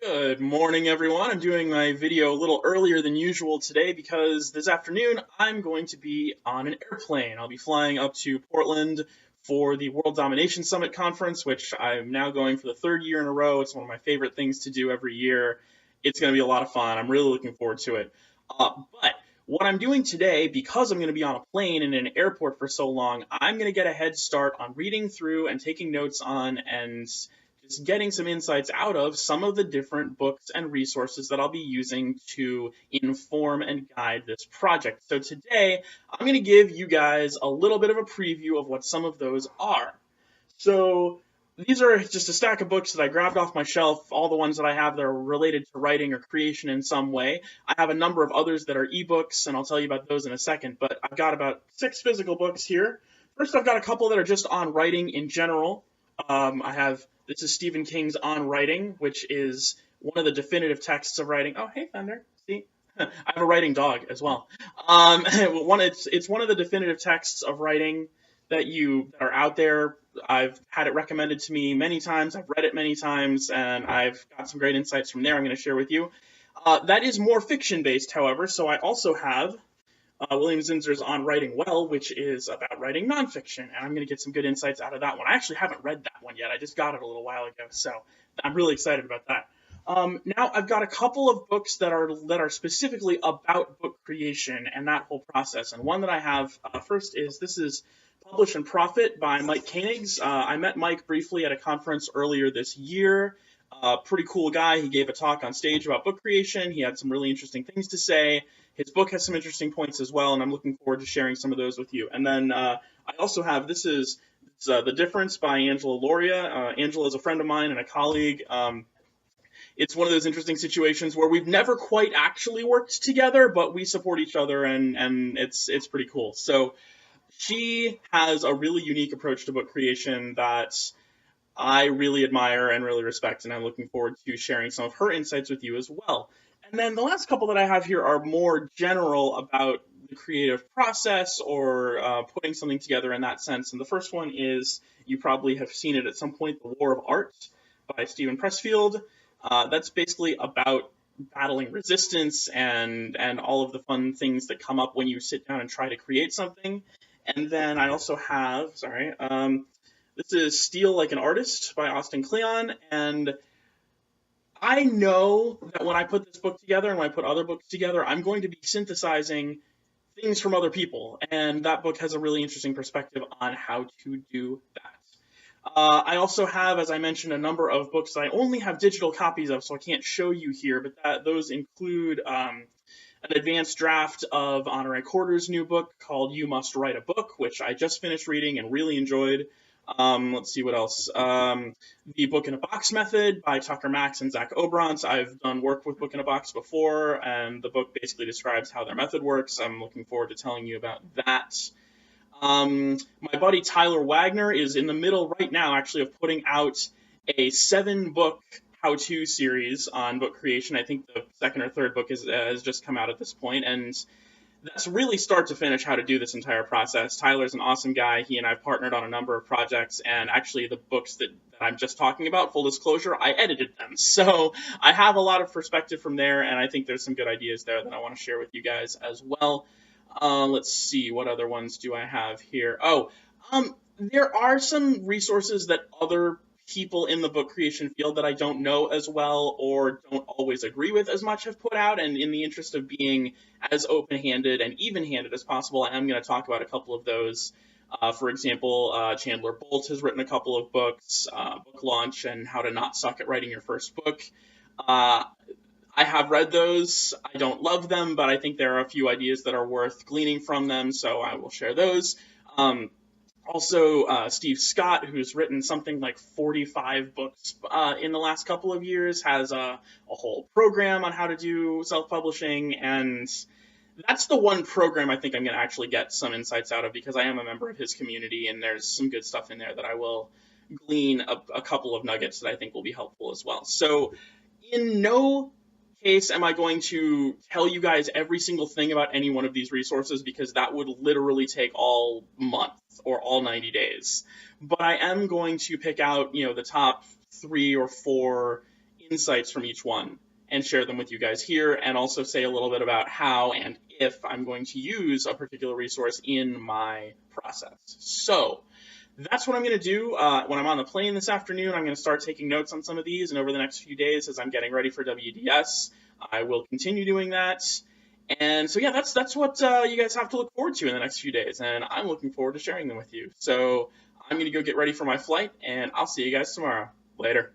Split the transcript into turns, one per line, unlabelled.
Good morning, everyone. I'm doing my video a little earlier than usual today because this afternoon I'm going to be on an airplane. I'll be flying up to Portland for the World Domination Summit conference, which I'm now going for the third year in a row. It's one of my favorite things to do every year. It's going to be a lot of fun. I'm really looking forward to it. But what I'm doing today, because I'm going to be on a plane in an airport for so long, I'm going to get a head start on reading through and taking notes on and just getting some insights out of some of the different books and resources that I'll be using to inform and guide this project. So today, I'm going to give you guys a little bit of a preview of what some of those are. So these are just a stack of books that I grabbed off my shelf, all the ones that I have that are related to writing or creation in some way. I have a number of others that are ebooks, and I'll tell you about those in a second, but I've got about 6 physical books here. First, I've got a couple that are just on writing in general. This is Stephen King's On Writing, which is one of the definitive texts of writing. Oh, hey, Thunder. See? I have a writing dog as well. It's one of the definitive texts of writing that are out there. I've had it recommended to me many times. I've read it many times, and I've got some great insights from there I'm going to share with you. That is more fiction-based, however, so I also have William Zinsser's On Writing Well, which is about writing nonfiction, and I'm going to get some good insights out of that one. I actually haven't read that one yet. I just got it a little while ago, so I'm really excited about that. Now I've got a couple of books that are specifically about book creation and that whole process. And one that I have first is Publish and Profit by Mike Koenigs. I met Mike briefly at a conference earlier this year. Pretty cool guy. He gave a talk on stage about book creation. He had some really interesting things to say. His book has some interesting points as well, and I'm looking forward to sharing some of those with you. And then I also have The Difference by Angela Lauria. Angela is a friend of mine and a colleague. It's one of those interesting situations where we've never quite actually worked together, but we support each other, and it's pretty cool. So she has a really unique approach to book creation that I really admire and really respect, and I'm looking forward to sharing some of her insights with you as well. And then the last couple that I have here are more general about the creative process or putting something together in that sense. And the first one is, you probably have seen it at some point, The War of Art by Steven Pressfield. That's basically about battling resistance and all of the fun things that come up when you sit down and try to create something. And then I also have, this is Steal Like an Artist by Austin Kleon, and I know that when I put this book together and when I put other books together, I'm going to be synthesizing things from other people, and that book has a really interesting perspective on how to do that. I also have, as I mentioned, a number of books that I only have digital copies of, so I can't show you here, but those include an advanced draft of Honoré Corder's new book called You Must Write a Book, which I just finished reading and really enjoyed. Let's see what else. The Book in a Box Method by Tucker Max and Zach Obrant. I've done work with Book in a Box before, and the book basically describes how their method works. I'm looking forward to telling you about that. My buddy Tyler Wagner is in the middle right now, actually, of putting out a 7-book how-to series on book creation. I think the second or third book has just come out at this point, and that's really start to finish how to do this entire process. Tyler's an awesome guy. He and I have partnered on a number of projects, and actually the books that I'm just talking about, full disclosure, I edited them. So I have a lot of perspective from there, and I think there's some good ideas there that I want to share with you guys as well. Let's see, what other ones do I have here? There are some resources that other people in the book creation field that I don't know as well or don't always agree with as much have put out, and in the interest of being as open-handed and even-handed as possible, I am going to talk about a couple of those. For example, Chandler Bolt has written a couple of books, Book Launch and How to Not Suck at Writing Your First Book. I have read those. I don't love them, but I think there are a few ideas that are worth gleaning from them, so I will share those. Also, Steve Scott, who's written something like 45 books in the last couple of years, has a whole program on how to do self-publishing, and that's the one program I think I'm going to actually get some insights out of because I am a member of his community, and there's some good stuff in there that I will glean a couple of nuggets that I think will be helpful as well. So in no case am I going to tell you guys every single thing about any one of these resources because that would literally take all month or all 90 days. But I am going to pick out, the top 3 or 4 insights from each one and share them with you guys here, and also say a little bit about how and if I'm going to use a particular resource in my process. So that's what I'm going to do when I'm on the plane this afternoon. I'm going to start taking notes on some of these, and over the next few days as I'm getting ready for WDS, I will continue doing that. And so yeah, that's what you guys have to look forward to in the next few days, and I'm looking forward to sharing them with you. So I'm going to go get ready for my flight, and I'll see you guys tomorrow. Later.